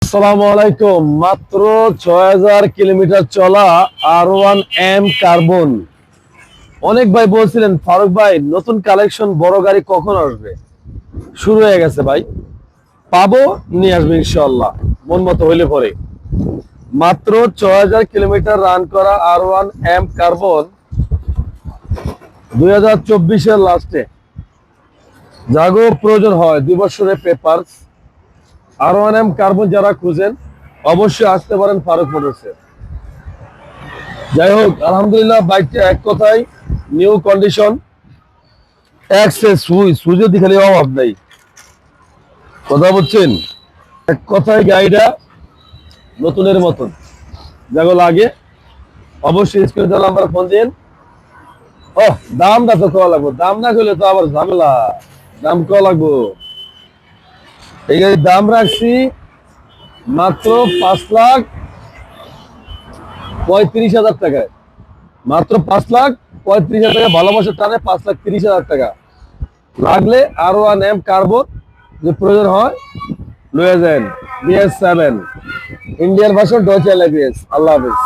আসসালামু আলাইকুম। মাত্র ৬০০০ কিলোমিটার চলা R1M কার্বন। অনেক ভাই বলছিলেন ফারুক ভাই নতুন কালেকশন বড় গাড়ি কখন আসবে, শুরু হয়ে গেছে ভাই, পাবো, নিয়ে আসবে ইনশাআল্লাহ মন মতো হইলে পরে। মাত্র ৬০০০ কিলোমিটার রান করা R1M কার্বন ২০২৪-এর লাস্টে জাগো প্রয়োজন হয় ২ বছরের পেপারস R1M কার্বন যারা খুঁজেন অবশ্যই আসতে পারেন ফারুক মোটরসে। যাই হোক, আলহামদুলিল্লাহ বাইকটা এক কথায় নিউ কন্ডিশন, সুইচের দিকে অভাব নাই, কথা বলছেন, এক কথায় গাড়িটা নতুনের মতন। যাগো লাগে অবশ্যই স্ক্রিনে দেওয়া নাম্বার ফোন দিন। ও দামটা তো কওয়া লাগবো, দাম না করলে তো আবার ঝামেলা, দাম কওয়া লাগবো। এই গাড়ির দাম রাখছি মাত্র ৫,৩৫,০০০ টাকায়, মাত্র ৫,৩৫,০০০ টাকা। ভালোবাসার টানে ৫,৩০,০০০ টাকা। লাগলে R1M কার্বন যে প্রয়োজন হয় লয়ে যান। BS7 ইন্ডিয়ান ভার্সন ডয়েচে এলবিএস। আল্লাহ হাফেজ।